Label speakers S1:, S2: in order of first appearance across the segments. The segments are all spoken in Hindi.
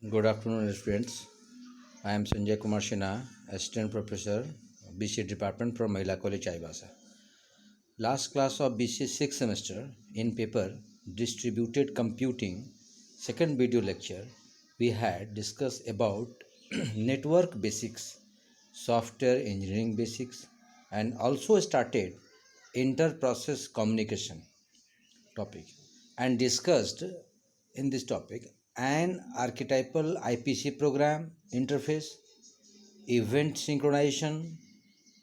S1: Good afternoon, students. I am Sanjay Kumar Sinha, Assistant Professor, BC Department from Mahila College, Chaibasa. Last class of BC 6th semester in paper Distributed Computing, second video lecture, we had discussed about network basics, software engineering basics, and also started inter-process communication topic and discussed in this topic an archetypal IPC program interface, event synchronization,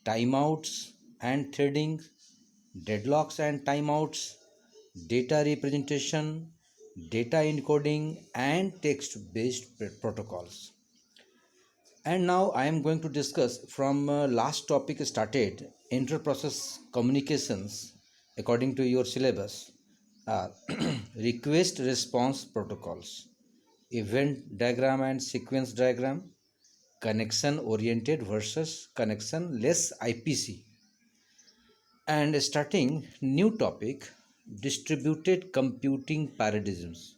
S1: timeouts and threading, deadlocks and timeouts, data representation, data encoding, and text based protocols. And now I am going to discuss from last topic started inter-process communications according to your syllabus are request response protocols, event diagram and sequence diagram, connection oriented versus connection less IPC. And starting new topic distributed computing paradigms.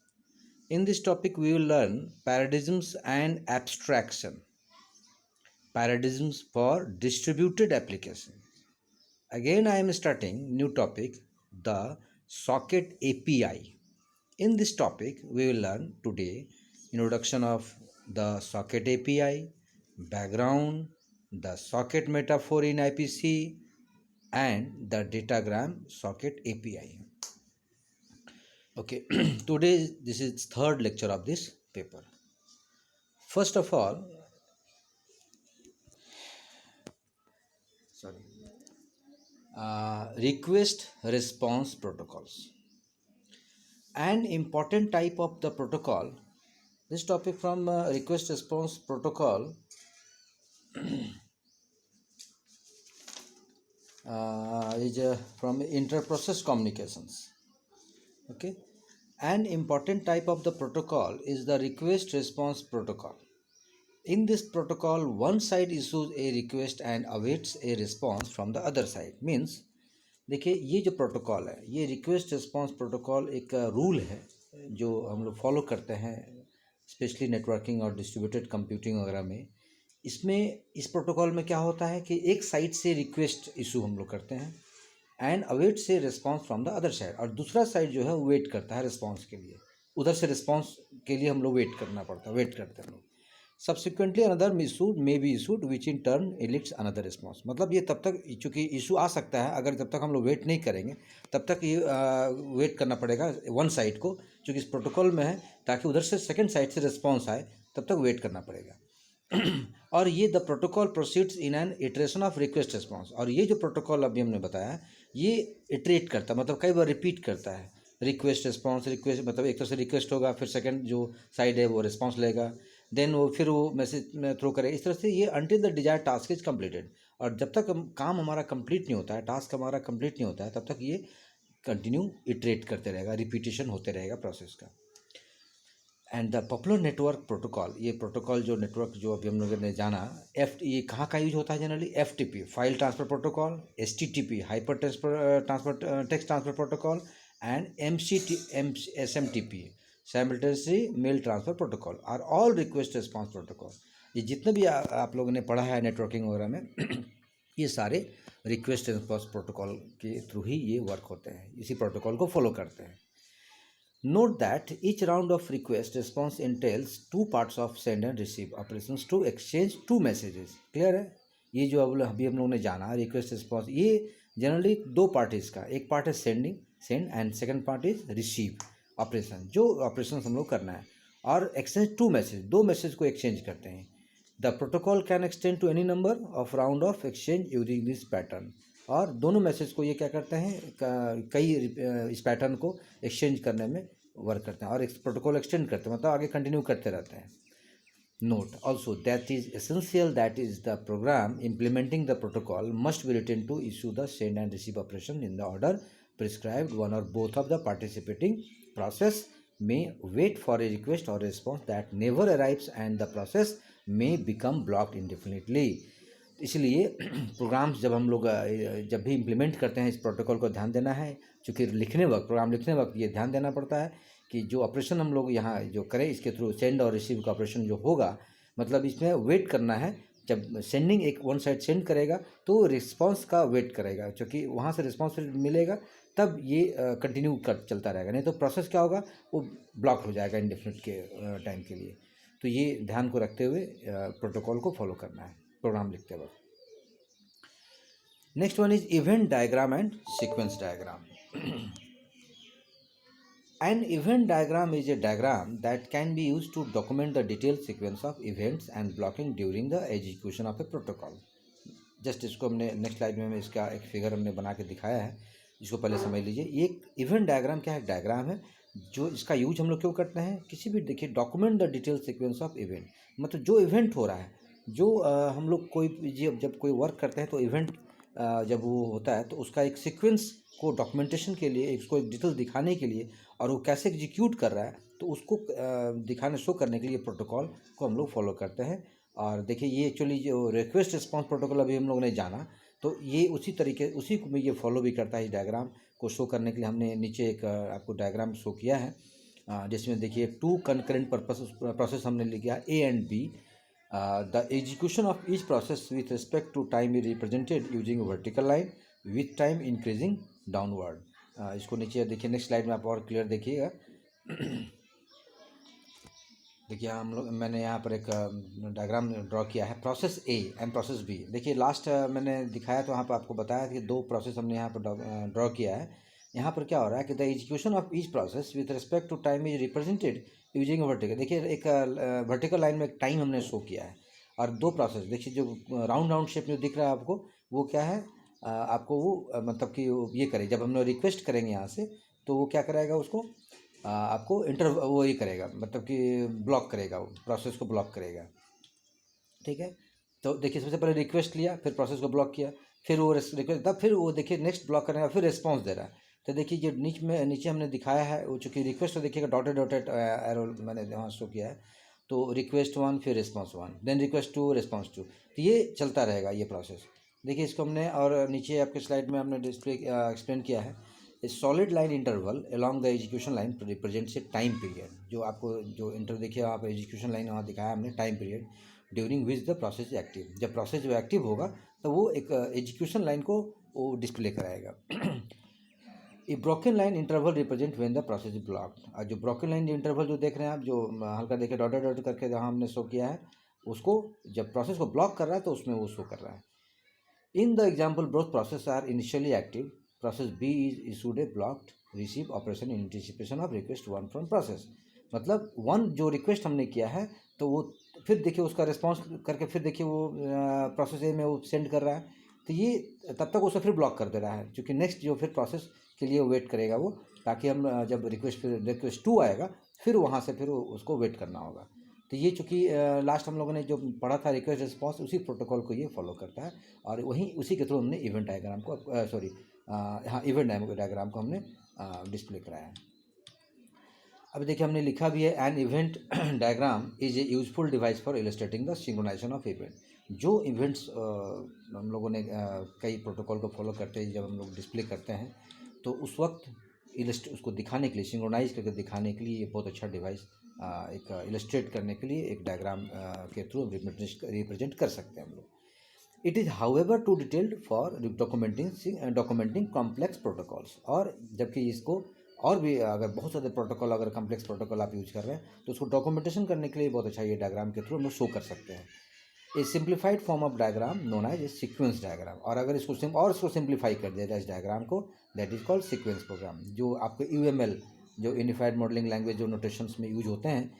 S1: In this topic we will learn paradigms and abstraction. Paradigms for distributed application. Again I am starting new topic the socket API. In this topic we will learn today introduction of the socket API, background, the socket metaphor in IPC, and the datagram socket API. Okay, today this is third lecture of this paper. First of all, request response protocols. An important type of the protocol, this topic from request response protocol is from inter-process communications. Okay, an important type of the protocol is the request response protocol. In this protocol, one side issues a request and awaits a response from the other side. Means देखिए ये जो प्रोटोकॉल है ये रिक्वेस्ट रिस्पांस प्रोटोकॉल एक रूल है जो हम लोग फॉलो करते हैं स्पेशली नेटवर्किंग और डिस्ट्रीब्यूटेड कंप्यूटिंग वगैरह में. इसमें इस प्रोटोकॉल में क्या होता है कि एक साइड से रिक्वेस्ट इशू हम लोग करते हैं एंड अवेट से response from the other side, और दूसरा साइड जो है वो वेट करता है रिस्पांस के लिए. उधर से रिस्पांस के लिए हम लोग वेट करना पड़ता है, वेट करते हैं हम लोग. Subsequently another issued may be issued which in turn elites another response. मतलब ये तब तक चूँकि इशू आ सकता है, अगर जब तक हम लोग वेट नहीं करेंगे तब तक ये वेट करना पड़ेगा वन साइड को, चूँकि इस प्रोटोकॉल में है ताकि उधर से सेकंड साइड से रिस्पॉन्स आए तब तक वेट करना पड़ेगा. और ये the protocol proceeds in an iteration of request response. और ये जो प्रोटोकॉल अभी हमने बताया ये इटरेट करता है, मतलब कई बार रिपीट करता है. रिक्वेस्ट रिस्पॉन्स, रिक्वेस्ट मतलब एक तरह से रिक्वेस्ट होगा, फिर सेकंड जो साइड है वो रिस्पॉन्स लेगा, देन वो फिर वो मैसेज में थ्रो करेगा. इस तरह से ये until the desire task is completed. और जब तक काम हमारा कंप्लीट नहीं होता है, टास्क हमारा कंप्लीट नहीं होता है, तब तक ये कंटिन्यू इटरेट करते रहेगा, रिपीटेशन होते रहेगा प्रोसेस का. And the popular network protocol, ये प्रोटोकॉल जो नेटवर्क जो अभी हम लोगों ने जाना, ये कहाँ का यूज होता है generally? FTP file transfer protocol, STTP hyper transfer text transfer protocol, and SMTP simultaneously mail transfer protocol are all request response protocol. ये जितने भी आप लोगों ने पढ़ा है नेटवर्किंग वगैरह में ये सारे रिक्वेस्ट रिस्पांस प्रोटोकॉल के थ्रू ही ये वर्क होते हैं, इसी प्रोटोकॉल को फॉलो करते हैं. Note that each round of request response entails two parts of send and receive operations to exchange two messages. Clear है? ये जो अभी हम लोगों ने जाना रिक्वेस्ट रिस्पॉन्स, ये जनरली दो पार्ट है इसका. एक पार्ट है send and second part is receive operation, जो ऑपरेशन हम लोग करना है. और एक्सचेंज टू मैसेज, दो मैसेज को एक्सचेंज करते हैं. The protocol can extend to any number of round of exchange using this pattern. और दोनों मैसेज को ये क्या करते हैं, कई इस पैटर्न को एक्सचेंज करने में वर्क करते हैं और प्रोटोकॉल एक्सटेंड करते हैं, मतलब आगे कंटिन्यू करते रहते हैं. Note also that is essential that is the program implementing the protocol must be written to issue the send and receive operation in the order prescribed. One और both of the participating process may wait for a request or response that never arrives and the process may become blocked indefinitely. इसलिए प्रोग्राम्स जब हम लोग जब भी इम्प्लीमेंट करते हैं इस प्रोटोकॉल को ध्यान देना है, चूँकि लिखने वक्त प्रोग्राम लिखने वक्त ये ध्यान देना पड़ता है कि जो ऑपरेशन हम लोग यहाँ जो करें इसके थ्रू सेंड और रिसीव का ऑपरेशन जो होगा, मतलब इसमें वेट करना है। जब सेंडिंग एक वन साइड सेंड करेगा तो रिस्पांस का वेट करेगा, क्योंकि वहाँ से रिस्पांस मिलेगा तब ये कंटिन्यू कर चलता रहेगा, नहीं तो प्रोसेस क्या होगा, वो ब्लॉक हो जाएगा इंडेफिनिट के टाइम के लिए। तो ये ध्यान को रखते हुए प्रोटोकॉल को फॉलो करना है प्रोग्राम लिखते वक्त। Next one is event diagram and sequence diagram. An event diagram is a diagram that can be used to document the detailed sequence of events and blocking during the execution of a protocol. Just इसको हमने नेक्स्ट स्लाइड में इसका एक फिगर हमने बना के दिखाया है, इसको पहले समझ लीजिए। ये एक इवेंट डायग्राम क्या है, डायग्राम है जो इसका यूज हम लोग क्यों करते हैं, किसी भी देखिए document the detail sequence of event, मतलब जो इवेंट हो रहा है, जो हम लोग कोई जब कोई वर्क करते हैं तो इवेंट जब वो होता है तो उसका एक सीक्वेंस को डॉक्यूमेंटेशन के लिए, उसको एक डिटेल दिखाने के लिए और वो कैसे एग्जीक्यूट कर रहा है तो उसको दिखाने शो करने के लिए प्रोटोकॉल को हम लोग फॉलो करते हैं। और देखिए ये एक्चुअली जो रिक्वेस्ट रिस्पांस प्रोटोकॉल अभी हम लोग ने जाना, तो ये उसी तरीके उसी को ये फॉलो भी करता है। इस डायग्राम को शो करने के लिए हमने नीचे एक आपको डायग्राम शो किया है, जिसमें देखिए टू कंकरेंट प्रोसेस हमने लिखा A and B. The execution of each process with respect to time is represented using vertical line with time increasing downward. इसको नीचे देखिए नेक्स्ट स्लाइड में आप और क्लियर देखिएगा। देखिए हम लोग मैंने यहाँ पर एक डायग्राम ड्रॉ किया है, process A and process B. देखिए लास्ट मैंने दिखाया तो वहाँ पर आपको बताया कि दो प्रोसेस हमने यहाँ पर ड्रॉ किया है। यहाँ पर क्या हो रहा है कि the execution of each process with respect to time is represented using vertical. देखिए एक वर्टिकल लाइन में एक टाइम हमने शो किया है और दो प्रोसेस देखिए जो राउंड राउंड शेप में दिख रहा है आपको, वो क्या है, आपको वो मतलब कि ये करे, जब हम लोग रिक्वेस्ट करेंगे यहाँ से तो वो क्या कराएगा, उसको आपको वो ये करेगा, मतलब कि ब्लॉक करेगा, वो प्रोसेस को ब्लॉक करेगा। ठीक है, तो देखिए सबसे पहले रिक्वेस्ट लिया, फिर प्रोसेस को ब्लॉक किया, फिर वो रिक्वेस्ट, तब फिर वो देखिए नेक्स्ट ब्लॉक करेगा, फिर रिस्पॉन्स दे रहा है। तो देखिए जो नीचे हमने दिखाया है वो चूँकि रिक्वेस्ट तो देखिएगा डॉटेड एरो मैंने वहाँ शो किया है, तो रिक्वेस्ट 1 फिर रिस्पॉन्स 1 देन रिक्वेस्ट 2 रिस्पॉन्स 2, तो ये चलता रहेगा ये प्रोसेस। देखिए इसको हमने और नीचे आपके स्लाइड में हमने डिस्प्ले एक्सप्लेन किया है। ए solid line interval along the execution line represents A time period. जो आपको जो देखिए आप एग्जीक्यूशन लाइन वहाँ दिखाया हमने time period during which the process active. जब प्रोसेस जो एक्टिव होगा तो वो एक एग्जीक्यूशन लाइन को वो डिस्प्ले कराएगा। ए broken line interval represent when the process is blocked. और जो ब्रोकन लाइन इंटरवल जो देख रहे हैं आप, जो हल्का देखिए डॉट करके जहाँ हमने शो किया है, उसको जब प्रोसेस को ब्लॉक कर रहा है तो उसमें वो शो कर रहा है। In the example both process are initially active, process B is issued a blocked receive operation in anticipation of request 1 from process. मतलब 1 जो रिक्वेस्ट हमने किया है तो वो फिर देखिए उसका रिस्पॉन्स करके फिर देखिए वो प्रोसेस ए में वो सेंड कर रहा है, तो ये तब तक उसे फिर ब्लॉक कर दे रहा है, क्योंकि नेक्स्ट जो फिर प्रोसेस के लिए वेट करेगा वो, ताकि हम जब रिक्वेस्ट 2 आएगा फिर वहाँ से फिर उसको वेट करना होगा। तो ये चूँकि लास्ट हम लोगों ने जो पढ़ा था रिक्वेस्ट रिस्पॉन्स, उसी प्रोटोकॉल को ये फॉलो करता है और वहीं उसी के थ्रू हमने इवेंट डायग्राम को हाँ इवेंट डायग्राम को हमने डिस्प्ले कराया है। अब देखिए हमने लिखा भी है, an event diagram is a useful device for illustrating the synchronization of event. जो इवेंट्स हम लोगों ने कई प्रोटोकॉल को फॉलो करते हैं, जब हम लोग डिस्प्ले करते हैं तो उस वक्त उसको दिखाने के लिए, सिंक्रोनाइज करके दिखाने के लिए ये बहुत अच्छा डिवाइस एक इलस्ट्रेट करने के लिए एक डायग्राम के थ्रू रिप्रेजेंट कर सकते हैं हम लोग। It is however too detailed for documenting complex protocols. और जबकि इसको और भी अगर बहुत सारे प्रोटोकॉल, अगर कॉम्प्लेक्स प्रोटोकॉल आप यूज कर रहे हैं तो उसको डॉक्यूमेंटेशन करने के लिए बहुत अच्छा ये डायग्राम के थ्रू हम लोग शो कर सकते हैं। A simplified form of diagram known as a sequence diagram. और अगर इसको सिंप्लीफाई कर दिया जाए इस डायग्राम को, that is called sequence program. जो आपको यूएमएल जो यूनिफाइड मॉडलिंग लैंग्वेज जो नोटेशंस में यूज होते हैं,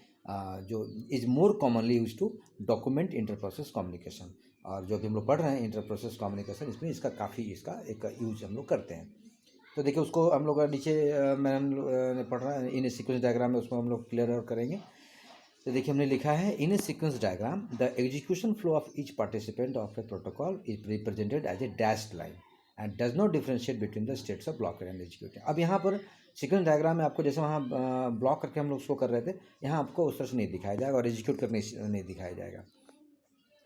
S1: जो is more commonly use to document inter process communication. और जो भी हम लोग पढ़ रहे हैं इंटर प्रोसेस कम्युनिकेशन, इसमें इसका काफ़ी इसका एक यूज हम लोग करते हैं। तो देखिए उसको हम लोग नीचे मैंने पढ़ रहा है इन सीक्वेंस डायग्राम में, उसको हम लोग क्लियर और करेंगे। तो देखिए हमने लिखा है, in a sequence diagram the execution flow of each participant of a protocol is represented as a dashed line and does not differentiate between the states of block and executing. अब यहाँ पर सीक्वेंस डायग्राम में आपको जैसे वहाँ ब्लॉक करके हम लोग शो कर रहे थे, यहाँ आपको उस तरह से नहीं दिखाया जाएगा और एग्जीक्यूट करने नहीं दिखाया जाएगा।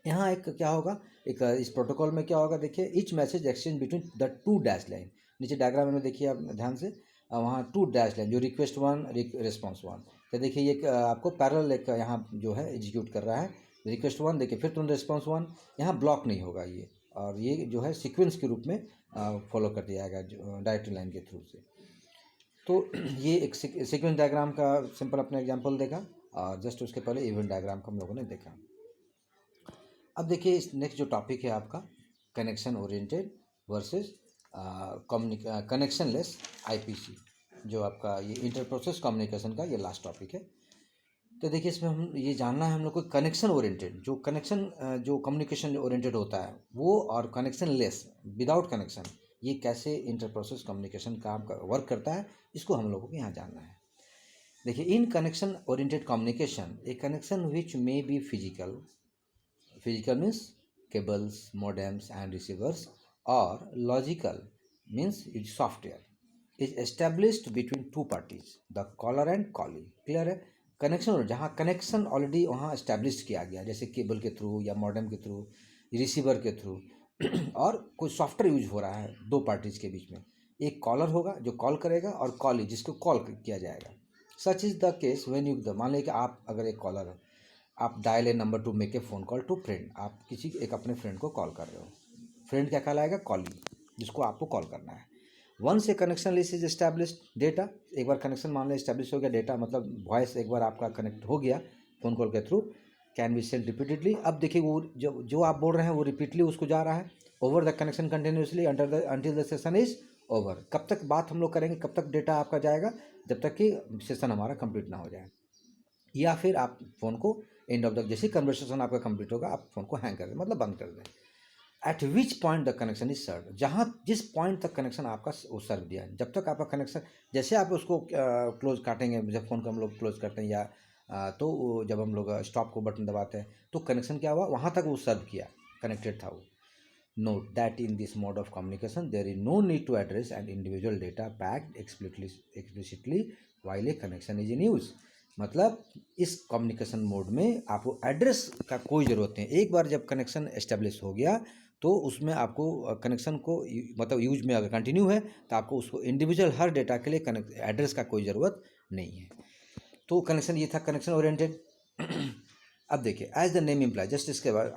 S1: यहाँ एक क्या होगा, एक इस प्रोटोकॉल में क्या होगा, देखिए each message exchange between the two dash line. नीचे डायग्राम में देखिए आप ध्यान से, वहाँ 2 डैश लाइन जो रिक्वेस्ट 1 रिस्पॉन्स 1, तो देखिए ये आपको पैरेलल एक यहाँ जो है एग्जीक्यूट कर रहा है। रिक्वेस्ट 1 देखिए, फिर तुरंत रिस्पॉन्स 1, यहाँ ब्लॉक नहीं होगा ये, और ये जो है सीक्वेंस के रूप में फॉलो कर दिया जाएगा डायरेक्ट लाइन के थ्रू से। तो ये एक सीक्वेंस डायग्राम का सिंपल अपना एग्जांपल देखा, और जस्ट उसके पहले इवेंट डायग्राम का हम लोगों ने देखा। अब देखिए इस नेक्स्ट जो टॉपिक है आपका connection oriented versus connection less IPC, जो आपका ये इंटर प्रोसेस कम्युनिकेशन का ये लास्ट टॉपिक है। तो देखिए इसमें हम ये जानना है हम लोग को कनेक्शन ओरिएंटेड जो कनेक्शन जो कम्युनिकेशन ओरिएंटेड होता है वो, और कनेक्शन लेस विदाउट कनेक्शन, ये कैसे इंटर प्रोसेस कम्युनिकेशन काम वर्क करता है, इसको हम लोगों को यहाँ जानना है। देखिए in connection oriented communication A connection which may be physical means cables, modems and receivers, or logical means it's software, is established between two parties, the caller and callee। Clear है? कनेक्शन जहाँ कनेक्शन ऑलरेडी वहाँ एस्टेब्लिश किया गया, जैसे केबल के थ्रू या मॉडेम के थ्रू, रिसीवर के थ्रू और कोई सॉफ्टवेयर यूज हो रहा है दो पार्टीज के बीच में। एक कॉलर होगा जो कॉल करेगा, और कॉली जिसको कॉल किया जाएगा। Such is the case when you, मान लीजिए कि आप अगर एक कॉलर है, आप dial a number to make a phone call to friend, आप किसी एक अपने फ्रेंड को कॉल कर रहे हो। फ्रेंड क्या कहलाएगा? कॉली, जिसको आपको कॉल करना है। Once a connection list is established, data एक बार कनेक्शन मान लें एस्टैब्लिश हो गया, डेटा मतलब वॉइस एक बार आपका कनेक्ट हो गया फ़ोन कॉल के through, can be send repeatedly. अब देखिए वो जो आप बोल रहे हैं वो रिपीटली उसको जा रहा है over the connection continuously until the session is over. कब तक बात हम लोग करेंगे, कब तक डेटा आपका जाएगा? जब तक कि सेशन हमारा कंप्लीट ना हो जाए, या फिर आप फ़ोन को एंड ऑफ द, जैसे कन्वर्सेशन आपका कंप्लीट होगा आप फ़ोन को हैंग कर दें, मतलब बंद कर दें। At which point the connection is serve, जहाँ जिस पॉइंट तक कनेक्शन आपका वो सर्व दिया है, जब तक आपका कनेक्शन, जैसे आप उसको क्लोज काटेंगे, जब फ़ोन को हम लोग क्लोज करते हैं या तो जब हम लोग स्टॉप को बटन दबाते हैं तो कनेक्शन क्या हुआ, वहाँ तक वो सर्व किया, कनेक्टेड था वो। Note that in this mode of communication there is no need to address an individual data packed explicitly while a connection is in use। मतलब इस कम्युनिकेशन मोड में आपको एड्रेस का कोई ज़रूरत नहीं। एक बार जब कनेक्शन एस्टेब्लिश हो गया तो उसमें आपको कनेक्शन को मतलब यूज में अगर कंटिन्यू है तो आपको उसको इंडिविजुअल हर डेटा के लिए कनेक्ट एड्रेस का कोई ज़रूरत नहीं है। तो कनेक्शन ये था कनेक्शन ओरिएंटेड। अब देखिए as the name imply, just इसके बाद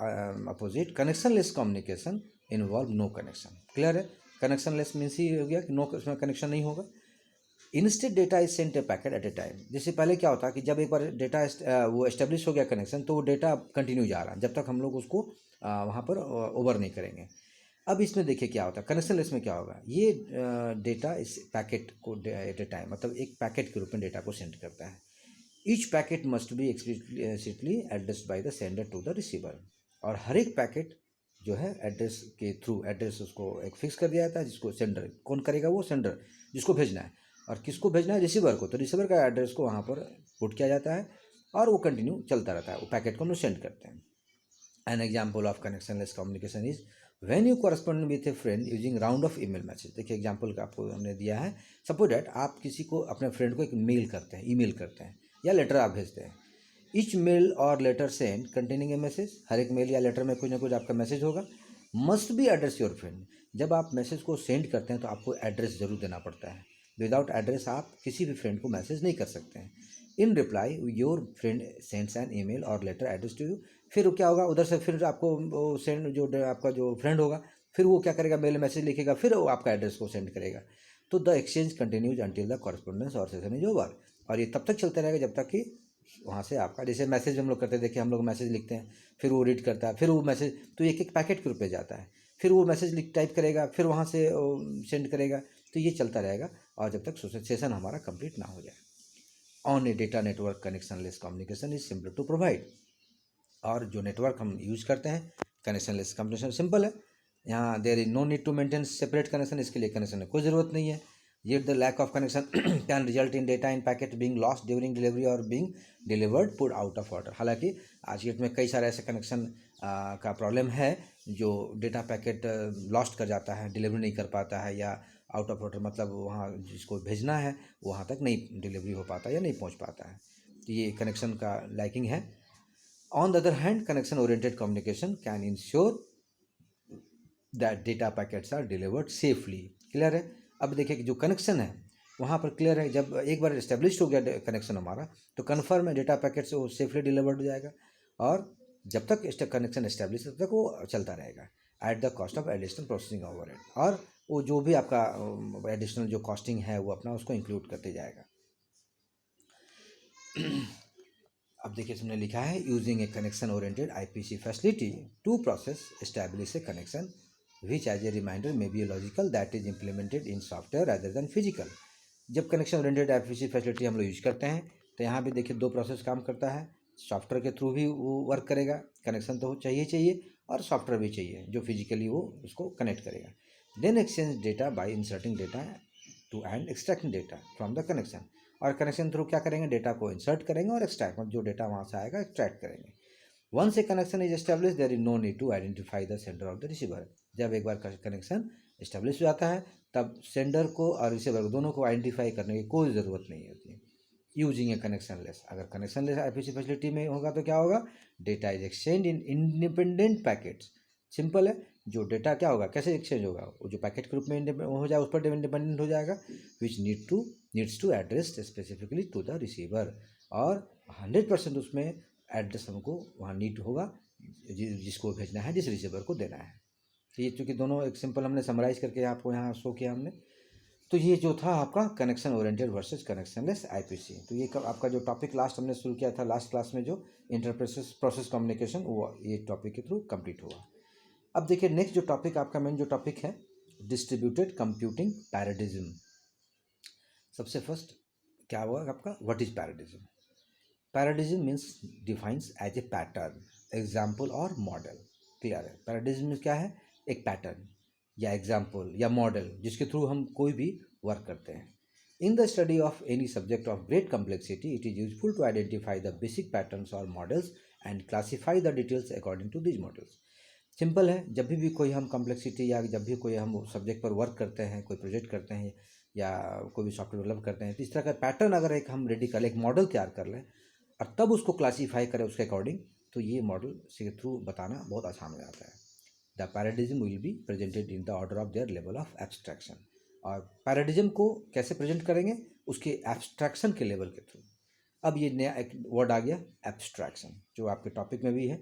S1: opposite connectionless communication involve no connection. Clear है? कनेक्शन लेस मीन्स ही हो गया कि नो, उसमें कनेक्शन नहीं होगा। Instead data is sent a packet at a time. जैसे पहले क्या होता है कि जब एक बार डेटा वो एस्टेब्लिश हो गया कनेक्शन, तो वो डेटा कंटिन्यू जा रहा है जब तक हम लोग उसको वहाँ पर ओवर नहीं करेंगे। अब इसमें देखिए क्या होता है, कनेक्शन लेस में क्या होगा, ये डेटा इस पैकेट को एट ए टाइम मतलब एक पैकेट के रूप में डेटा को सेंड करता है। Each packet must be explicitly addressed by the sender to the receiver. और हर एक पैकेट जो है एड्रेस के थ्रू, एड्रेस उसको एक फिक्स कर दिया जाता है, जिसको सेंडर कौन करेगा, वो सेंडर जिसको भेजना है, और किसको भेजना है, रिसीवर को, तो रिसीवर का एड्रेस को वहाँ पर पुट किया जाता है और वो कंटिन्यू चलता रहता है, वो पैकेट को हम लोग सेंड करते हैं। An example of connectionless communication is when you correspond with A friend using round of email message. देखिए एग्जाम्पल का आपको हमने दिया है, सपोज डैट आप किसी को अपने फ्रेंड को एक मेल करते हैं, ईमेल करते हैं या लेटर आप भेजते हैं। ईच मेल और letter send containing a message, हर एक मेल या लेटर में कुछ ना कुछ आपका मैसेज होगा। Must be address your friend, जब आप मैसेज को सेंड करते हैं तो आपको एड्रेस ज़रूर देना पड़ता है। विदाउट एड्रेस आप किसी भी फ्रेंड को मैसेज नहीं कर सकते हैं। In reply your friend sends an email और लेटर एड्रेस टू यू। फिर क्या होगा, उधर से फिर आपको सेंड जो आपका जो फ्रेंड होगा फिर वो क्या करेगा, मेल मैसेज लिखेगा, फिर वो आपका एड्रेस को सेंड करेगा। तो the exchange continues until the correspondence और सेशन इज ओवर। और ये तब तक चलता रहेगा जब तक कि वहाँ से आपका, जैसे मैसेज हम लोग करते हैं, देखिए हम लोग मैसेज लिखते हैं, फिर वो रीड करता है, फिर वो मैसेज तो एक एक पैकेट के रूप में जाता है, फिर वो मैसेज टाइप करेगा, फिर वहाँ से सेंड करेगा, तो ये चलता रहेगा और जब तक सेशन हमारा कंप्लीट ना हो जाए। On a data network connectionless communication is simple to provide. और जो नेटवर्क हम यूज़ करते हैं कनेक्शन लेस कम्युनिकेशन सिंपल है। यहाँ there is no need to maintain separate connection, इसके लिए कनेक्शन की कोई ज़रूरत नहीं है। Yet the lack of connection can result in data in packet being lost during delivery or being delivered put out of order। हालांकि आज की डेट में कई सारे ऐसे कनेक्शन का प्रॉब्लम है जो डेटा पैकेट लॉस्ट कर जाता है, डिलीवरी नहीं कर पाता है, या आउट ऑफ ऑर्डर मतलब वहाँ जिसको भेजना है वहाँ तक नहीं डिलीवरी हो पाता या नहीं पहुँच पाता है, तो ये कनेक्शन का लैकिंग है। On the other hand connection oriented communication can ensure that data packets are delivered safely. Clear है? अब देखिए कि जो कनेक्शन है वहाँ पर क्लियर है। जब एक बार इस्टेब्लिश हो गया कनेक्शन हमारा, तो कन्फर्म है डेटा पैकेट से वो सेफली डिलीवर्ड हो जाएगा, और जब तक कनेक्शन इस्टेब्लिश तब तक वो चलता रहेगा at the cost of additional processing overhead, और वो जो भी आपका एडिशनल जो कॉस्टिंग है वो अपना उसको इंक्लूड करते जाएगा। अब देखिए हमने लिखा है using a connection oriented IPC facility to process establish a connection which as a reminder may be logical that is implemented in software rather than physical. जब कनेक्शन ओरिएंटेड आईपीसी फैसिलिटी हम लोग यूज करते हैं तो यहाँ भी देखिए दो प्रोसेस काम करता है। सॉफ्टवेयर के थ्रू भी वो वर्क करेगा, कनेक्शन तो चाहिए, और सॉफ्टवेयर भी चाहिए जो फिजिकली वो उसको कनेक्ट करेगा। Then exchange data by inserting data to and extracting data from the connection, और कनेक्शन थ्रू क्या करेंगे, डेटा को इंसर्ट करेंगे और एक्सट्रैक्ट, मतलब जो डेटा वहाँ से आएगा एक्सट्रैक्ट करेंगे। Once a connection is establish there is no need to identify the sender of the receiver. जब एक बार कनेक्शन एस्टेब्लिश हो जाता है तब सेंडर को और रिसीवर को दोनों को आइडेंटिफाई करने की कोई ज़रूरत नहीं होती है। यूजिंग ए कनेक्शन लेस, अगर कनेक्शन लेस आईपीसी फैसिलिटी में होगा तो क्या होगा, data is exchange in independent packets. Simple है, जो डेटा क्या होगा, कैसे एक्सचेंज होगा, वो जो पैकेट के रूप में हो जाएगा उस पर इंडिपेंडेंट हो जाएगा, which needs to address specifically to the receiver, और 100% उसमें एड्रेस हमको वहाँ नीड होगा जिसको भेजना है, जिस रिसीवर को देना है। तो ये चूँकि दोनों एक सिंपल हमने समराइज करके आपको यहाँ शो किया हमने। तो ये जो था आपका connection oriented versus connectionless IPC. तो ये आपका जो टॉपिक लास्ट हमने शुरू किया था लास्ट क्लास में, जो प्रोसेस कम्युनिकेशन, वो ये टॉपिक के थ्रू कंप्लीट हुआ। अब देखिए नेक्स्ट जो टॉपिक आपका मेन जो टॉपिक है, डिस्ट्रीब्यूटेड कंप्यूटिंग पैराडिज्म। सबसे फर्स्ट क्या हुआ आपका, what is paradigm. Paradigm means defines as a pattern, example और मॉडल। क्लियर है, पैराडिज्म क्या है, एक पैटर्न या एग्जाम्पल या मॉडल जिसके थ्रू हम कोई भी वर्क करते हैं। In the study of any subject of great complexity it is useful to identify the basic patterns और models and classify the details according to these models. Simple है, जब भी कोई हम कम्प्लेक्सिटी या जब भी कोई हम सब्जेक्ट पर वर्क करते हैं, कोई प्रोजेक्ट करते हैं या कोई भी सॉफ्टवेयर डेवलप करते हैं, तो इस तरह का पैटर्न अगर एक हम रेडी कर लें, एक मॉडल तैयार कर लें और तब उसको क्लासीफाई करें उसके अकॉर्डिंग, तो ये मॉडल के थ्रू बताना बहुत आसान हो जाता है। The paradigm will be presented in the order of their level of abstraction. और पैराडिज्म को कैसे प्रेजेंट करेंगे, उसके एब्स्ट्रैक्शन के लेवल के थ्रू। अब ये नया एक वर्ड आ गया एब्स्ट्रैक्शन, जो आपके टॉपिक में भी है,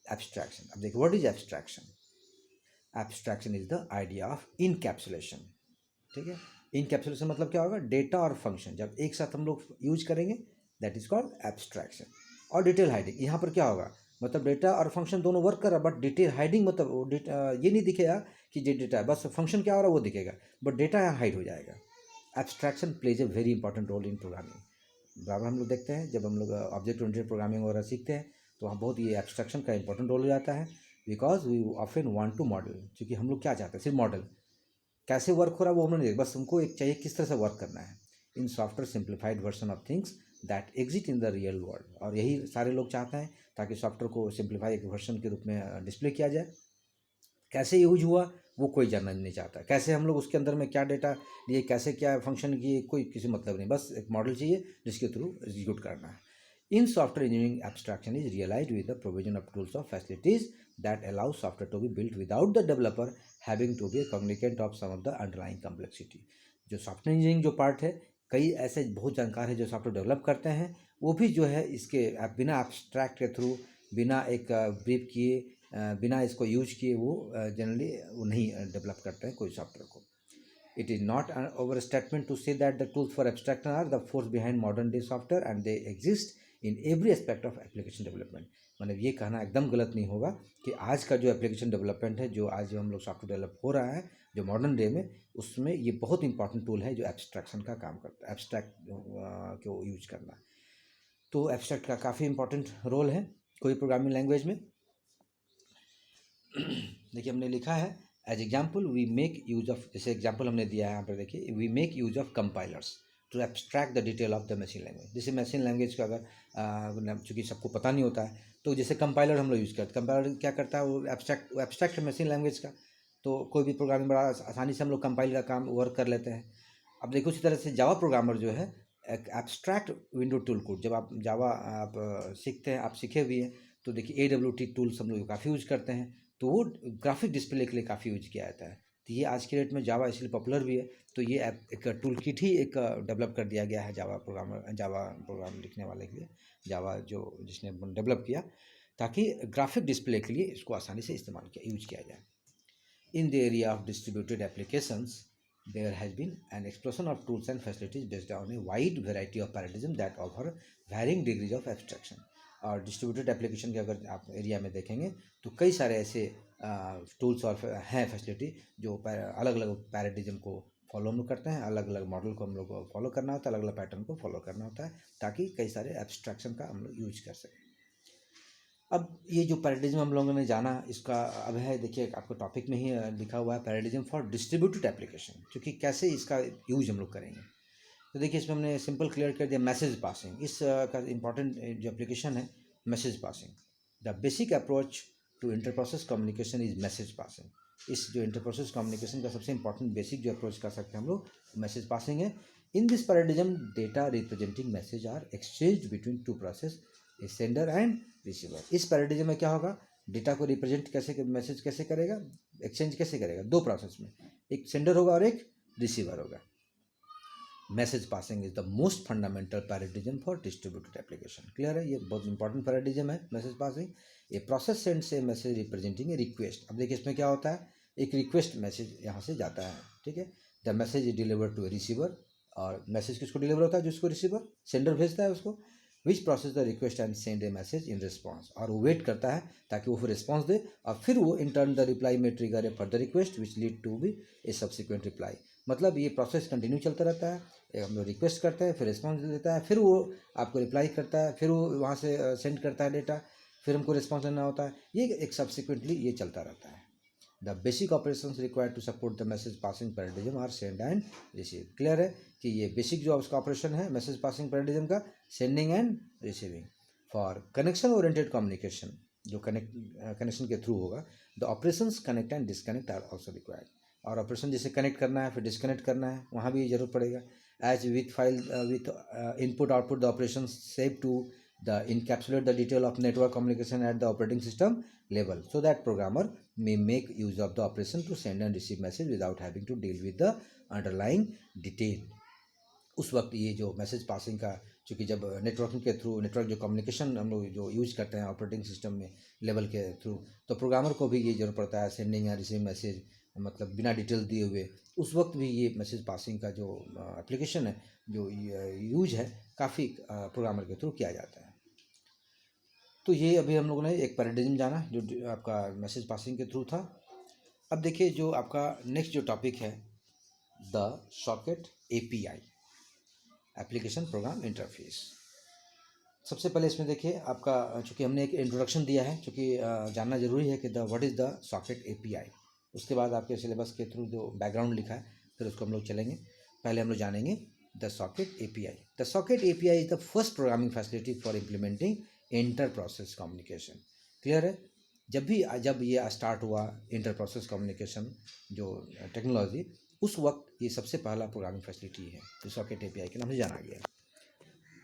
S1: एब्स्ट्रैक्शन। अब देखिए what is abstraction. Abstraction is the idea of encapsulation. ठीक है, इनकैप्सुलेशन मतलब क्या होगा, डेटा और फंक्शन जब एक साथ हम लोग यूज करेंगे, दैट इज कॉल्ड एब्स्ट्रैक्शन। और डिटेल हाइडिंग, यहाँ पर क्या होगा, मतलब डेटा और फंक्शन दोनों वर्क कर रहा है, बट डिटेल हाइडिंग मतलब वो ये नहीं दिखेगा कि ये डेटा है, बस फंक्शन क्या हो रहा है वो दिखेगा, बट डेटा यहाँ हाइड हो जाएगा। Abstraction plays a very important role in programming. बराबर हम लोग देखते हैं जब हम लोग ऑब्जेक्ट ओरिएंटेड प्रोग्रामिंग वगैरह सीखते हैं तो वहाँ बहुत ये एब्स्ट्रैक्शन का इंपॉर्टेंट रोल हो जाता है, because we often want to model. क्योंकि हम लोग क्या चाहते हैं, सिर्फ मॉडल कैसे वर्क हो रहा है वो हमने नहीं, बस हमको एक चाहिए किस तरह से वर्क करना है in software simplified version of things that exist in the real world. और यही सारे लोग चाहते हैं, ताकि सॉफ्टवेयर को सिंप्लीफाई एक वर्जन के रूप में डिस्प्ले किया जाए। कैसे यूज हुआ वो कोई जानना नहीं चाहता, कैसे हम लोग उसके अंदर में क्या डेटा लिए, कैसे क्या फंक्शन किए, कोई किसी मतलब नहीं, बस एक मॉडल चाहिए जिसके थ्रू एग्जीक्यूट करना है। In software engineering, abstraction is realized with the provision of tools of facilities that allow software to be built without the developer having to be cognizant of some of the underlying complexity. जो सॉफ्टवेयर इंजीनियरिंग जो पार्ट है, कई ऐसे बहुत जानकार है जो सॉफ्टवेयर डेवलप करते हैं, वो भी जो है इसके बिना एब्स्ट्रैक्ट के थ्रू, बिना एक ब्रीफ किए, बिना इसको यूज किए वो जनरली वो नहीं डेवलप करते हैं कोई सॉफ्टवेयर को। It is not an overstatement to say that the tools for abstraction are the force behind modern day software and they exist in every aspect of application development. मतलब ये कहना एकदम गलत नहीं होगा कि आज का जो एप्लीकेशन डेवलपमेंट है, जो आज जो हम लोग सॉफ्टवेयर डेवलप हो रहा है जो मॉडर्न डे में, उसमें ये बहुत इंपॉर्टेंट टूल है जो एब्स्ट्रैक्शन का काम करता है, एब्स्ट्रैक्ट को यूज करना। तो एब्स्ट्रैक्ट का काफ़ी इंपॉर्टेंट रोल है कोई प्रोग्रामिंग लैंग्वेज में। देखिए हमने लिखा है as example we make use of, जैसे एग्जाम्पल हमने दिया है यहाँ पर, देखिए we make use of compilers to abstract the detail of the machine language. जैसे मशीन लैंग्वेज का अगर चूँकि सबको पता नहीं होता है, तो जैसे कंपाइलर हम लोग यूज़ करते हैं, कंपाइलर क्या करता है, वो एब्स्ट्रैक्ट मशीन लैंग्वेज का, तो कोई भी प्रोग्रामिंग बड़ा आसानी से हम लोग कंपाइल का काम वर्क कर लेते हैं। अब देखो उसी तरह से जावा प्रोग्रामर जो है एक एब्स्ट्रैक्ट विंडो टूल कोड, जब आप जावा आप सीखते हैं, आप सीखे हुए हैं, तो देखिए AWT टूल्स हम लोग काफ़ी यूज करते हैं, तो वो ग्राफिक डिस्प्ले के लिए काफ़ी यूज किया जाता है। तो ये आज के डेट में जावा इसलिए पॉपुलर भी है। तो ये एक टूल किट ही एक डेवलप कर दिया गया है जावा प्रोग्राम लिखने वाले के लिए, जावा जो जिसने डेवलप किया, ताकि ग्राफिक डिस्प्ले के लिए इसको आसानी से यूज किया जाए। In the area of distributed applications, there has been an explosion of tools and facilities based on a wide variety of paradigms that offer varying degrees of abstraction. और डिस्ट्रीब्यूटेड एप्लीकेशन के अगर आप एरिया में देखेंगे तो कई सारे ऐसे टूल्स और हैं फैसिलिटी जो अलग अलग पैराडिज्म को फॉलो हम लोग करते हैं, अलग अलग मॉडल को हम लोग को फॉलो करना होता है, अलग अलग पैटर्न को फॉलो करना होता है, ताकि कई सारे एब्स्ट्रैक्शन का हम लोग यूज कर सकें। अब ये जो पैराडिज्म हम लोगों ने जाना, इसका अब है, देखिए आपको टॉपिक में ही लिखा हुआ है पैराडिज्म फॉर डिस्ट्रीब्यूटेड एप्लीकेशन, क्योंकि कैसे इसका यूज हम लोग करेंगे। तो देखिए इसमें हमने सिंपल क्लियर कर दिया मैसेज पासिंग। इस का इम्पॉर्टेंट जो एप्लीकेशन है message passing. The basic approach to inter process communication is message passing. इस जो इंटर प्रोसेस कम्युनिकेशन का सबसे इंपॉर्टेंट बेसिक जो अप्रोच कर सकते हैं हम लोग, मैसेज पासिंग है। In this paradigm data representing message are exchange between two process, a sender and receiver. इस पैराडिज्म में क्या होगा, डेटा को रिप्रेजेंट कैसे, मैसेज कैसे करेगा, एक्सचेंज कैसे करेगा, दो प्रोसेस में, एक सेंडर होगा और एक रिसीवर होगा। Message passing is the most fundamental paradigm for distributed application. Clear है, ये बहुत इंपॉर्टेंट पैराडिज्म है message passing. A process sends A message representing A request. अब देखिए इसमें क्या होता है, एक रिक्वेस्ट मैसेज यहाँ से जाता है, ठीक है। The message is delivered to a receiver, और मैसेज किसको डिलीवर होता है, जिसको रिसीवर सेंडर भेजता है उसको, which process the request and send a message in response. और वो वेट करता है ताकि वो फिर रिस्पॉन्स दे, और फिर वो इन टर्न द रिप्लाई में trigger a further request which lead to be a subsequent reply. मतलब ये प्रोसेस कंटिन्यू चलता रहता है, हम लोग रिक्वेस्ट करते हैं, फिर रिस्पॉन्स देता है, फिर वो आपको रिप्लाई करता है, फिर वो वहाँ से सेंड करता है डेटा, फिर हमको रिस्पॉन्स लेना होता है। ये एक सब्सिक्वेंटली ये चलता रहता है। The basic operations required to support the message passing paradigm are send and receive. Clear है कि ये बेसिक जो उसका ऑपरेशन है मैसेज पासिंग पैराडिज्म का, sending and receiving. For connection oriented communication, जो कनेक्शन के थ्रू होगा, the operations connect and disconnect are also required. और ऑपरेशन जैसे कनेक्ट करना है फिर डिस्कनेक्ट करना है, वहाँ भी जरूरत पड़ेगा। As with file with input output the operation serve to the encapsulate the detail of network communication at the operating system level, so that programmer may make use of the operation to send and receive message without having to deal with the underlying detail। उस वक्त ये जो मैसेज पासिंग का, चूँकि जब नेटवर्किंग के थ्रू, नेटवर्क जो कम्युनिकेशन हम लोग जो यूज करते हैं ऑपरेटिंग सिस्टम में लेवल के थ्रू, तो प्रोग्रामर को भी ये जरूरत पड़ता है सेंडिंग या रिसीविंग मैसेज, मतलब बिना डिटेल दिए हुए। उस वक्त भी ये मैसेज पासिंग का जो एप्लीकेशन है, जो यूज है, काफ़ी प्रोग्रामर के थ्रू किया जाता है। तो ये अभी हम लोगों ने एक पैराडिज्म जाना जो आपका मैसेज पासिंग के थ्रू था। अब देखिए जो आपका नेक्स्ट जो टॉपिक है, the socket API, application program interface. सबसे पहले इसमें देखिए आपका, चूँकि हमने एक इंट्रोडक्शन दिया है, चूँकि जानना जरूरी है कि what is the socket API. उसके बाद आपके सिलेबस के थ्रू जो बैकग्राउंड लिखा है फिर उसको हम लोग चलेंगे। पहले हम लोग जानेंगे the socket API. The socket API is the first programming facility for implementing inter process communication. Clear है, जब ये स्टार्ट हुआ इंटर प्रोसेस कम्युनिकेशन जो टेक्नोलॉजी, उस वक्त ये सबसे पहला प्रोग्रामिंग फैसिलिटी है जो सॉकेट एपीआई के नाम से जाना गया।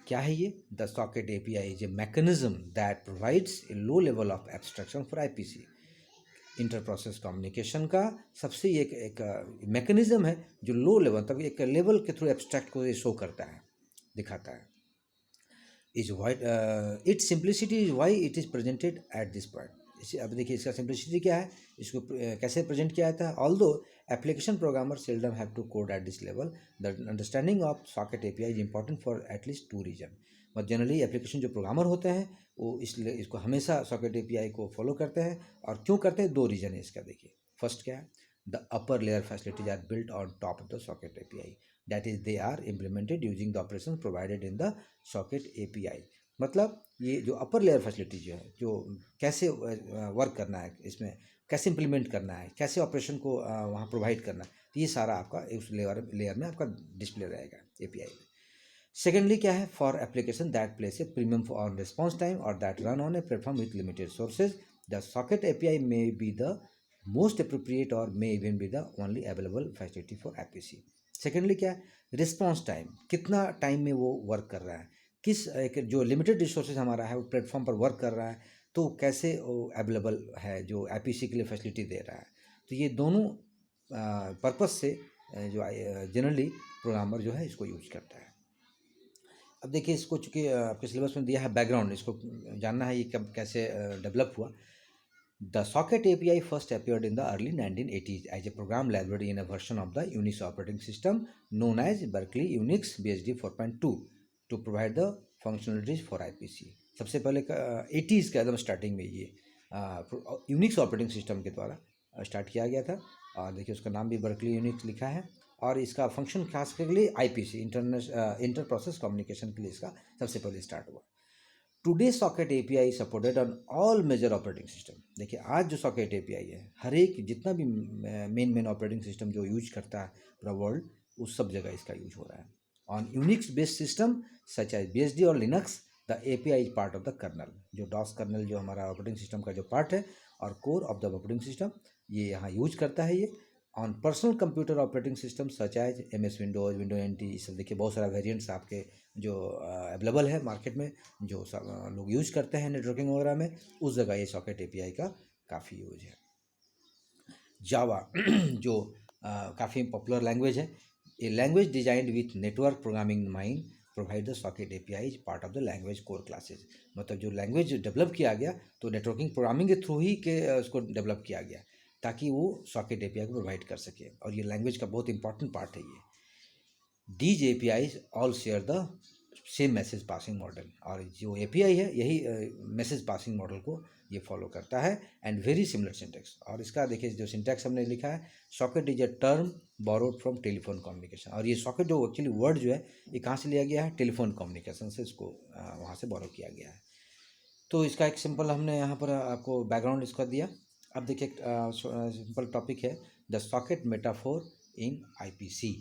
S1: क्या है ये? The socket API is a mechanism that provides a low level of abstraction for IPC. Inter process communication का सबसे एक मैकेनिज्म है जो लो लेवल तक, एक लेवल के थ्रू एब्स्ट्रैक्ट को ये शो करता है, दिखाता है। Is white it's simplicity is why it is presented at this point. अब देखिए इसका सिंप्लिसिटी क्या है, इसको कैसे प्रेजेंट किया जाता है। Although application programmer seldom have to code at this level, the understanding of socket API is important for at least two reason. But generally application जो प्रोग्रामर होते हैं वो इसलिए इसको हमेशा सॉकेट एपीआई को फॉलो करते हैं। और क्यों करते हैं, दो रीजन है इसका। देखिए फर्स्ट क्या है, the upper layer facilities are built on top of the socket API, that is they are implemented using the operation provided in the socket API. मतलब ये जो अपर लेयर फैसिलिटी जो है, जो कैसे वर्क करना है, इसमें कैसे इम्प्लीमेंट करना है, कैसे ऑपरेशन को वहाँ प्रोवाइड करना है, तो ये सारा आपका उस लेयर में आपका डिस्प्ले रहेगा एपीआई में। सेकेंडली क्या है, for application that place a premium on response time और that run on a platform with limited sources, the socket API may be the most appropriate और may even be the only available facility for APC. Secondly क्या है, रिस्पॉन्स टाइम, कितना टाइम में वो वर्क कर रहा है, किस एक जो लिमिटेड रिसोर्सेज हमारा है वो प्लेटफॉर्म पर वर्क कर रहा है, तो कैसे वो अवेलेबल है जो आईपीसी के लिए फैसिलिटी दे रहा है। तो ये दोनों पर्पस से जो जनरली प्रोग्रामर जो है इसको यूज करता है। अब देखिए इसको चूँकि आपके सिलेबस में दिया है बैकग्राउंड, इसको जानना है ये कब कैसे डेवलप हुआ। The Socket API first appeared in the early 1980s as a program library in a version of the Unix operating system known as Berkeley Unix BSD 4.2 to provide the functionalities for IPC। सबसे पहले 80s का एकदम स्टार्टिंग में ये यूनिक्स ऑपरेटिंग सिस्टम के द्वारा स्टार्ट किया गया था, और देखिए उसका नाम भी बर्कली यूनिक्स लिखा है, और इसका फंक्शन खास के लिए IPC इंटर प्रोसेस कम्युनिकेशन के लिए इसका सबसे पहले स्टार्ट हुआ। Today socket API supported on all major operating system. देखिए आज जो सॉकेट API है हर एक जितना भी मेन ऑपरेटिंग सिस्टम जो यूज करता है पूरा वर्ल्ड, उस सब जगह इसका यूज हो रहा है। On Unix based system such as BSD और Linux the API is part of the kernel. जो डॉस कर्नल जो हमारा ऑपरेटिंग सिस्टम का जो पार्ट है और core of the operating system, ये यहाँ यूज करता है ये। ऑन personal computer operating system such as MS Windows, window NT, ये सब देखिए बहुत सारा वेरिएंट्स आपके जो अवेलेबल है मार्केट में, जो सब लोग यूज करते हैं नेटवर्किंग वगैरह में, उस जगह ये सॉकेट API का काफ़ी यूज है। जावा जो काफ़ी पॉपुलर लैंग्वेज है, a language designed with network programming mind provide the socket API is part of the language core classes. मतलब जो लैंग्वेज डेवलप किया गया तो नेटवर्किंग प्रोग्रामिंग के थ्रू ही के उसको डेवलप किया गया ताकि वो सॉकेट API को प्रोवाइड कर सके, और ये लैंग्वेज का बहुत इंपॉर्टेंट पार्ट है ये। These APIs all share the same message passing model, और जो API है यही मैसेज पासिंग मॉडल को ये फॉलो करता है, एंड वेरी सिमिलर सिंटेक्स। और इसका देखिए जो सिंटेक्स हमने लिखा है, socket is a term borrowed from telephone communication. और ये सॉकेट जो एक्चुअली वर्ड जो है ये कहाँ से लिया गया है, टेलीफोन कम्युनिकेशन से इसको वहाँ से बोरो किया गया है। तो इसका एक सिंपल हमने यहाँ पर आपको बैकग्राउंड इसका दिया। अब देखिए सिंपल टॉपिक है the socket metaphor in IPC।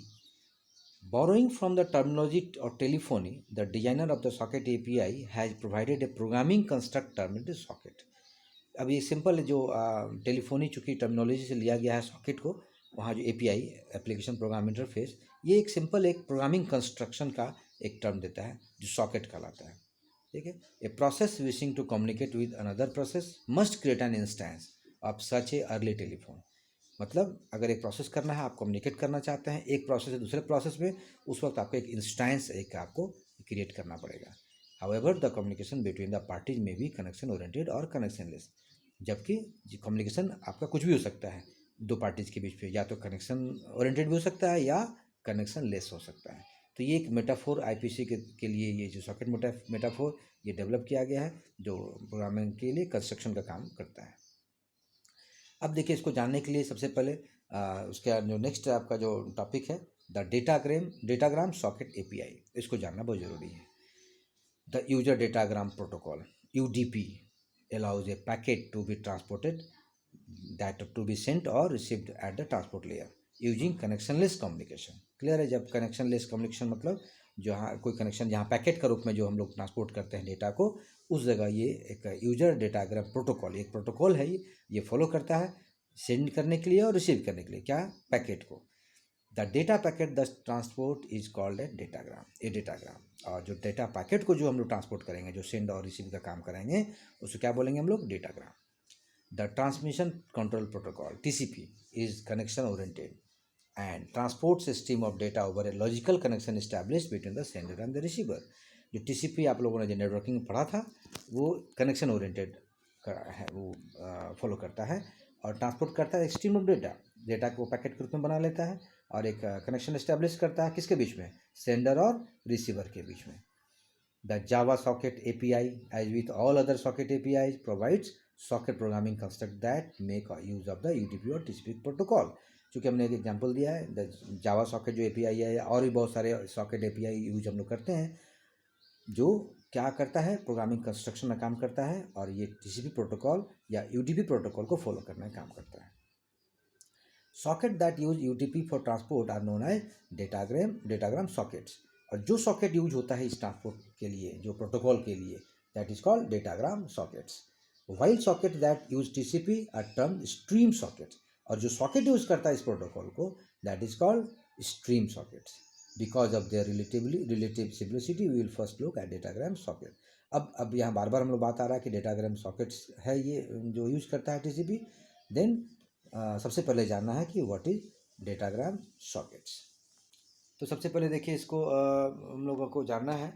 S1: Borrowing from the terminology of telephony, the designer of the socket API has provided a programming construct termed socket। अब ये सिंपल जो टेलीफोनी चूँकि टर्मिनोलॉजी से लिया गया है सॉकेट को, वहाँ जो API एप्लीकेशन प्रोग्राम इंटरफेस, ये एक सिंपल एक प्रोग्रामिंग कंस्ट्रक्शन का एक टर्म देता है जो सॉकेट कहलाता है। ठीक है, a process wishing to communicate with another process must create an instance of such a early telephone. मतलब अगर एक प्रोसेस करना है, आप कम्युनिकेट करना चाहते हैं एक प्रोसेस से दूसरे प्रोसेस में, उस वक्त आपको एक इंस्टेंस एक आपको क्रिएट करना पड़ेगा। However the communication between the parties में बी कनेक्शन ओरिएंटेड और कनेक्शन लेस। जबकि कम्युनिकेशन आपका कुछ भी हो सकता है दो पार्टीज के बीच में, या तो कनेक्शन ओरिएंटेड भी हो सकता है या कनेक्शन लेस हो सकता है। तो ये एक मेटाफोर IPC के लिए ये जो सॉकेट मेटाफोर ये डेवलप किया गया है, जो प्रोग्रामिंग के लिए कंस्ट्रक्शन का काम करता है। अब देखिए इसको जानने के लिए सबसे पहले उसका जो नेक्स्ट आपका जो टॉपिक है द डेटाग्राम सॉकेट API, इसको जानना बहुत ज़रूरी है। The user datagram protocol UDP allows a packet to be transported, that to be sent or received at the transport layer using connectionless communication। Clear है, जब कनेक्शनलेस कम्युनिकेशन मतलब जहाँ कोई कनेक्शन जहाँ पैकेट का रूप में जो हम लोग ट्रांसपोर्ट करते हैं डेटा को, उस जगह ये एक यूजर डेटाग्राम प्रोटोकॉल, एक प्रोटोकॉल है ये फॉलो करता है सेंड करने के लिए और रिसीव करने के लिए क्या, पैकेट को। The data packet the transport is called a datagram. और जो डेटा पैकेट को जो हम लोग ट्रांसपोर्ट करेंगे, जो सेंड और रिसीव का काम करेंगे, उसको क्या बोलेंगे हम लोग, datagram. The transmission control protocol TCP is connection oriented and transports a stream of data over a logical connection established between the sender and the receiver। जो TCP आप लोगों ने जो नेटवर्किंग में पढ़ा था वो कनेक्शन ओरिएंटेड है, वो फॉलो करता है और ट्रांसपोर्ट करता है एक स्ट्रीम ऑफ डेटा को पैकेट के रूप में बना लेता है, और एक कनेक्शन इस्टेब्लिश करता है किसके बीच में, सेंडर और रिसीवर के बीच में। The Java socket API as with all other socket APIs provides socket programming construct that make use of the UDP और TCP प्रोटोकॉल। चूँकि हमने एक एग्जांपल दिया है द जावा सॉकेट जो API है, और भी बहुत सारे सॉकेट API यूज हम लोग करते हैं, जो क्या करता है, प्रोग्रामिंग कंस्ट्रक्शन में काम करता है, और ये TCP प्रोटोकॉल या UDP प्रोटोकॉल को फॉलो करने में काम करता है। Socket that use UDP for transport are known as datagram sockets. और जो सॉकेट यूज होता है इस ट्रांसपोर्ट के लिए, जो प्रोटोकॉल के लिए, that is called datagram sockets. While socket that use TCP are term stream sockets. और जो सॉकेट यूज करता है इस प्रोटोकॉल को, that is called stream sockets. Because of their relative simplicity we will first look at datagram socket. अब यहाँ बार बार हम लोग बात आ रहा है कि डेटाग्राम सॉकेट्स है ये जो यूज करता है TCP। देन सबसे पहले जानना है कि व्हाट इज डेटाग्राम सॉकेट्स। तो सबसे पहले देखिए इसको हम लोगों को जानना है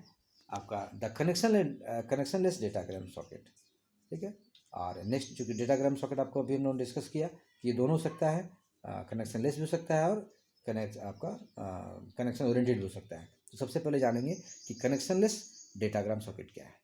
S1: आपका द कनेक्शनलेस डेटाग्राम सॉकेट, ठीक है। और नेक्स्ट जो कि डेटाग्राम सॉकेट आपको अभी हम लोगों ने डिस्कस किया कि ये दोनों हो सकता है, कनेक्शनलेस भी हो सकता है और कनेक्शन ओरिएंटेड भी हो सकता है। तो सबसे पहले जानेंगे कि कनेक्शनलेस डेटाग्राम सॉकेट क्या है।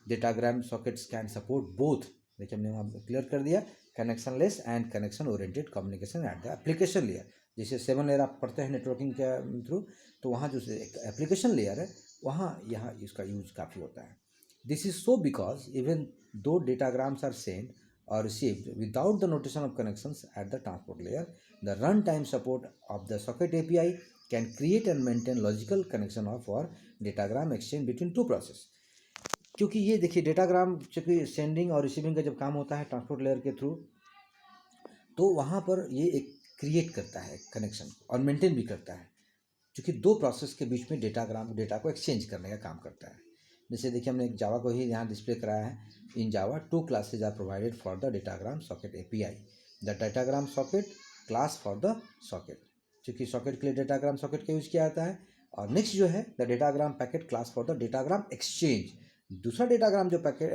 S1: Datagram sockets can support both, देखिए हमने वहाँ क्लियर कर दिया, connectionless and connection oriented communication at the application layer. जैसे 7 लेयर आप पढ़ते हैं नेटवर्किंग के थ्रू, तो वहाँ जो एप्लीकेशन लेयर है वहाँ यहाँ इसका यूज काफ़ी होता है। This is so because even though datagrams are send or received without the notation of connections at the transport layer, the runtime support of the socket API can create and maintain logical connection of or datagram exchange between two process। क्योंकि ये देखिए डेटाग्राम चूँकि सेंडिंग और रिसीविंग का जब काम होता है ट्रांसपोर्ट लेयर के थ्रू, तो वहाँ पर ये एक क्रिएट करता है कनेक्शन और मेंटेन भी करता है, क्योंकि दो प्रोसेस के बीच में डेटा को एक्सचेंज करने का काम करता है। जैसे देखिए हमने एक जावा को ही यहाँ डिस्प्ले कराया है। In Java 2 classes are provided for the datagram socket API, the datagram socket class for the socket, क्योंकि सॉकेट के लिए डेटाग्राम सॉकेट का यूज किया जाता है। और नेक्स्ट जो है the datagram packet class for the datagram exchange, दूसरा डेटाग्राम जो पैकेट,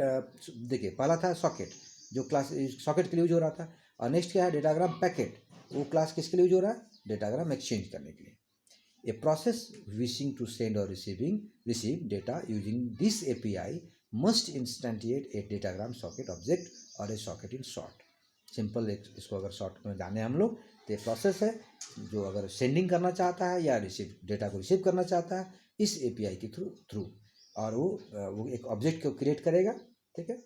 S1: देखिए पहला था सॉकेट जो क्लास सॉकेट के लिए यूज हो रहा था, और नेक्स्ट क्या है डेटाग्राम पैकेट, वो क्लास किसके लिए यूज हो रहा है, डेटाग्राम एक्सचेंज करने के लिए। A process wishing to send or receive data using this API must instantiate a datagram socket object or a socket in short। Simple इसको अगर शॉर्ट में जाने हम लोग, तो प्रोसेस है जो अगर सेंडिंग करना चाहता है या डेटा को रिसीव करना चाहता है इस API के थ्रू और वो एक ऑब्जेक्ट को क्रिएट करेगा, ठीक है।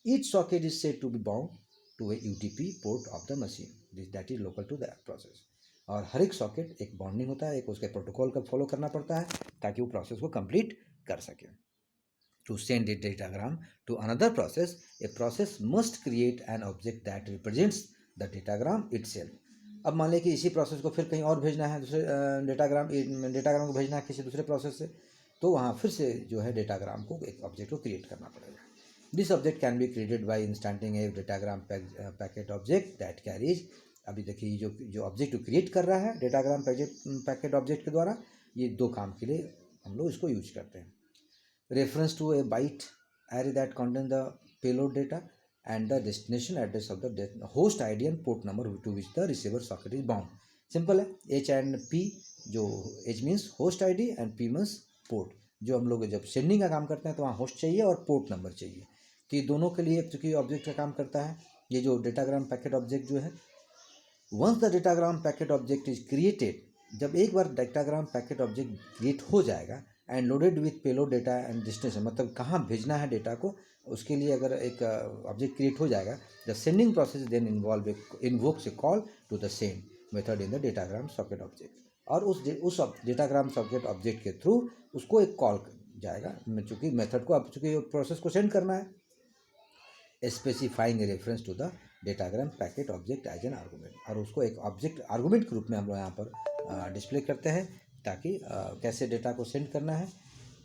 S1: Each socket is said to be bound to a UTP port of the machine that is local to the process. और हर एक सॉकेट एक बॉन्डिंग होता है, एक उसके प्रोटोकॉल का फॉलो करना पड़ता है ताकि वो प्रोसेस को कंप्लीट कर सके। To send a datagram to another process, a process must create an object that represents the datagram itself. अब मान लें कि इसी प्रोसेस को फिर कहीं और भेजना है, दूसरे डेटाग्राम को भेजना है किसी दूसरे प्रोसेस से, तो वहाँ फिर से जो है डेटाग्राम को एक ऑब्जेक्ट को क्रिएट करना पड़ेगा। This object can be created by instantiating a datagram packet object that carries. अभी देखिए जो ऑब्जेक्ट क्रिएट कर रहा है डेटाग्राम पैकेट ऑब्जेक्ट के द्वारा, ये दो काम के लिए हम लोग इसको यूज करते हैं। Reference to a byte array that contain the payload data and the destination address of the host ID and port number to which the receiver socket is bound. Simple है, एच एंड पी, जो H means host ID and P means port. जो हम लोग जब सेंडिंग का काम करते हैं तो वहाँ होस्ट चाहिए और पोर्ट नंबर चाहिए, तो ये दोनों के लिए चूँकि ऑब्जेक्ट का काम करता है ये जो डेटाग्राम पैकेट ऑब्जेक्ट जो है। Once the datagram packet object is created, जब एक बार डेटाग्राम पैकेट ऑब्जेक्ट क्रिएट हो जाएगा and loaded with payload data and destination, मतलब कहाँ भेजना है डेटा को, उसके लिए अगर एक ऑब्जेक्ट क्रिएट हो जाएगा, the sending process then invokes a call to the same method in the datagram socket object. और उस डेटाग्राम सॉकेट ऑब्जेक्ट के थ्रू उसको एक कॉल जाएगा, चूँकि मेथड को, अब चूँकि प्रोसेस को सेंड करना है, specifying reference to the datagram packet object as an argument, और उसको एक ऑब्जेक्ट आर्गूमेंट के रूप में हम लोग यहाँ पर डिस्प्ले करते हैं ताकि कैसे डेटा को सेंड करना है।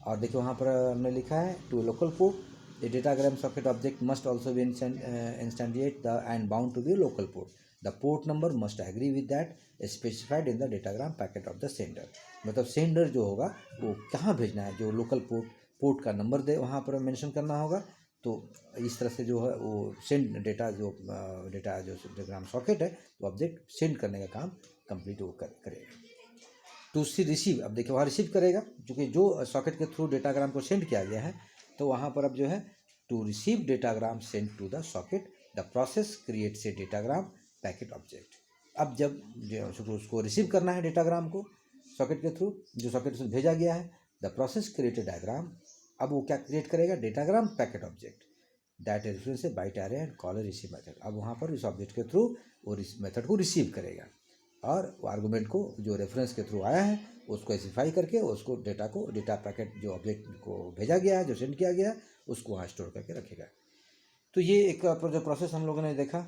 S1: और देखिए वहाँ पर हमने लिखा है to local port the datagram socket object must also be instantiate the and bound to be local port, the port number must agree with that specified in the datagram packet of the sender. मतलब सेंडर जो होगा वो कहाँ भेजना है, जो लोकल पोर्ट का नंबर दे वहाँ पर मेंशन करना होगा। तो इस तरह से जो है वो सेंड डेटा जो डेटाग्राम सॉकेट है तो ऑब्जेक्ट सेंड करने का काम कंप्लीट वो करेगा। टू सी रिसीव, अब देखिए वहाँ रिसीव करेगा, क्योंकि जो सॉकेट के थ्रू डेटाग्राम को सेंड किया गया है, तो वहाँ पर अब जो है to receive datagram send to the socket, the process creates a datagram packet object. अब जब उसको रिसीव करना है डेटाग्राम को सॉकेट के थ्रू, जो सॉकेट से भेजा गया है, the process create a diagram, अब वो क्या क्रिएट करेगा, datagram packet object that reference A byte array and call receive method. अब वहाँ पर इस ऑब्जेक्ट के थ्रू वो मेथड को रिसीव करेगा और आर्गूमेंट को जो रेफरेंस के थ्रू आया है उसको स्पेसिफाई करके उसको डेटा पैकेट जो ऑब्जेक्ट को भेजा गया है, जो सेंड किया गया है, उसको वहाँ स्टोर करके रखेगा। तो ये एक जो प्रोसेस हम लोगों ने देखा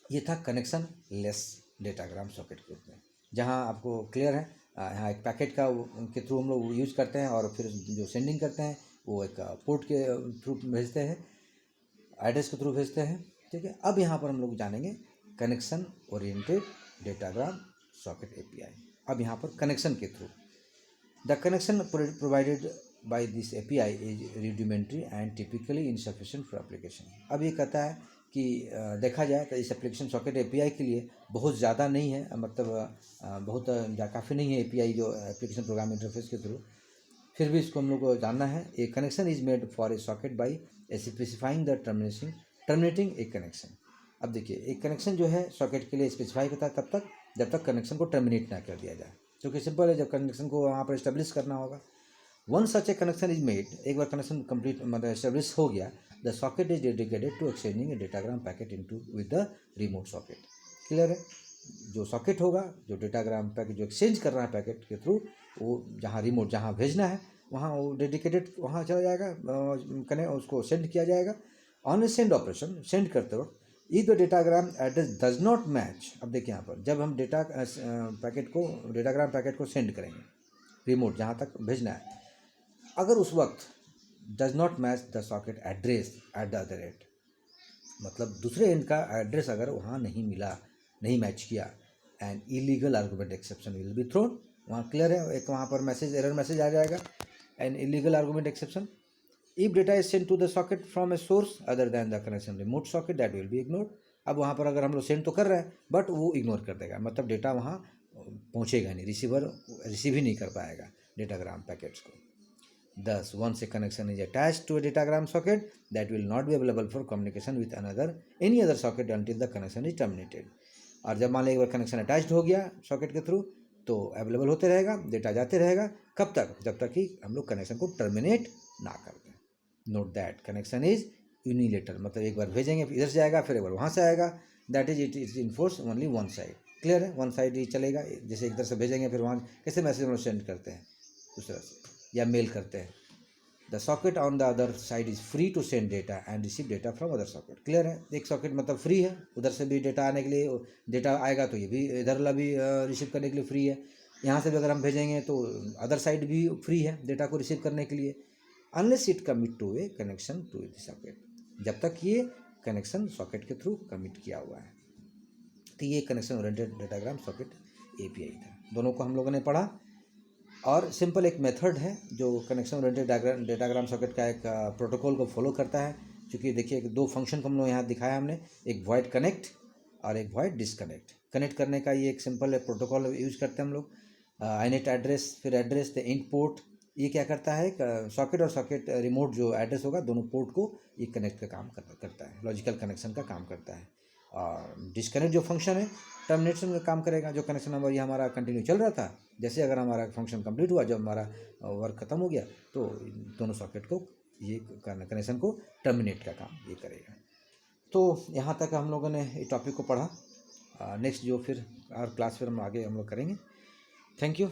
S1: ये था कनेक्शन लेस डेटाग्राम सॉकेट के रूप में, जहाँ आपको क्लियर है यहाँ एक पैकेट का के थ्रू हम लोग यूज करते हैं और फिर जो सेंडिंग करते हैं वो एक पोर्ट के थ्रू भेजते हैं, एड्रेस के थ्रू भेजते हैं, ठीक है। अब यहाँ पर हम लोग जानेंगे connection oriented datagram socket API। अब यहाँ पर कनेक्शन के through the connection provided by this API is rudimentary and typically insufficient for application. अब ये कहता है कि देखा जाए तो इस एप्लीकेशन सॉकेट API के लिए बहुत ज़्यादा नहीं है, मतलब बहुत काफ़ी नहीं है API जो एप्लीकेशन प्रोग्राम इंटरफेस के थ्रू, फिर भी इसको हम लोग को जानना है। ए connection is made for a socket by specifying the terminating A connection. अब देखिए एक कनेक्शन जो है सॉकेट के लिए स्पेसिफाई होता है तब तक जब तक कनेक्शन को टर्मिनेट ना कर दिया जाए, क्योंकि सिंपल है, जब कनेक्शन को वहाँ पर इस्टेब्लिश करना होगा। One such a connection is made, एक बार कनेक्शन कंप्लीट मतलब इस्टेब्लिश हो गया, the socket is dedicated to exchanging a datagram packet into with the remote socket. Clear है? जो सॉकेट होगा जो डेटाग्राम पैकेट जो एक्सचेंज कर रहा है पैकेट के थ्रू, वो जहाँ रिमोट जहाँ भेजना है वहाँ वो डेडिकेटेड वहाँ चला जाएगा, उसको सेंड किया जाएगा। On A send operation, send करते वक्त if the datagram address does not match. अब देखिए यहाँ पर जब हम डेटाग्राम पैकेट को सेंड करेंगे रिमोट जहाँ तक भेजना है, अगर उस वक्त does not match the socket address at the other and, मतलब दूसरे एंड का एड्रेस अगर वहाँ नहीं मिला, नहीं मैच किया, and illegal argument exception will be thrown. वहाँ क्लियर है, एक वहाँ पर मैसेज एरर मैसेज आ जाएगा, and illegal argument exception. If data is send to the socket from a source other than the connection remote socket that will be ignored. अब वहाँ पर अगर हम लोग सेंड तो कर रहे हैं बट वो इग्नोर कर देगा, मतलब डेटा वहाँ पहुँचेगा नहीं, रिसीवर रिसीव ही नहीं कर पाएगा डेटाग्राम पैकेट्स को। Thus, once a connection is attached to a datagram socket, that will not be available for communication with any other socket until the connection is terminated. और जब मान लीजिए एक बार कनेक्शन अटैच्ड हो गया सॉकेट के थ्रू, तो अवेलेबल होते रहेगा, डेटा जाते रहेगा, कब तक? जब तक कि हम लोग कनेक्शन को टर्मिनेट ना कर दें। Note that connection is unilateral, मतलब एक बार भेजेंगे फिर इधर से आएगा, फिर एक बार वहाँ से आएगा, that is it is enforce only one side. Clear है? वन साइड ही चलेगा, जैसे इधर से भेजेंगे फिर वहाँ कैसे मैसेज हम लोग सेंड करते हैं दूसरा से या मेल करते हैं। The socket on the other side is free to send data and receive data from other socket. Clear है? एक सॉकेट मतलब फ्री है, उधर से भी डेटा आने के लिए, डेटा आएगा तो ये भी इधर वाला भी रिसीव करने के लिए फ्री है, यहाँ से भी अगर हम भेजेंगे तो अदर साइड भी फ्री है डेटा को रिसीव करने के लिए, unless it commit to a connection to the socket, जब तक ये कनेक्शन सॉकेट के थ्रू कमिट किया हुआ है। तो ये connection oriented datagram socket API था, दोनों को हम लोगों ने पढ़ा। और सिंपल एक मेथड है जो कनेक्शन ओरिएंटेड डेटाग्राम सॉकेट का एक प्रोटोकॉल को फॉलो करता है। क्योंकि देखिए दो फंक्शन को हम लोग यहाँ दिखाया हमने, एक वॉइड कनेक्ट और एक वॉइड डिसकनेक्ट। कनेक्ट करने का ये एक सिंपल प्रोटोकॉल यूज करते हैं हम लोग। inet एड्रेस, फिर एड्रेस द इंट पोर्ट, ये क्या करता है सॉकेट और सॉकेट रिमोट जो एड्रेस होगा दोनों पोर्ट को ये कनेक्ट का काम करता है, लॉजिकल कनेक्शन का काम करता है। और डिस्कनेक्ट जो फंक्शन है टर्मिनेशन का काम करेगा, जो कनेक्शन नंबर ये हमारा कंटिन्यू चल रहा था, जैसे अगर हमारा फंक्शन कंप्लीट हुआ, जब हमारा वर्क खत्म हो गया, तो दोनों सॉकेट को ये कनेक्शन को टर्मिनेट का काम ये करेगा। तो यहाँ तक हम लोगों ने इस टॉपिक को पढ़ा। नेक्स्ट जो फिर और क्लास फिर हम आगे हम लोग करेंगे। Thank you.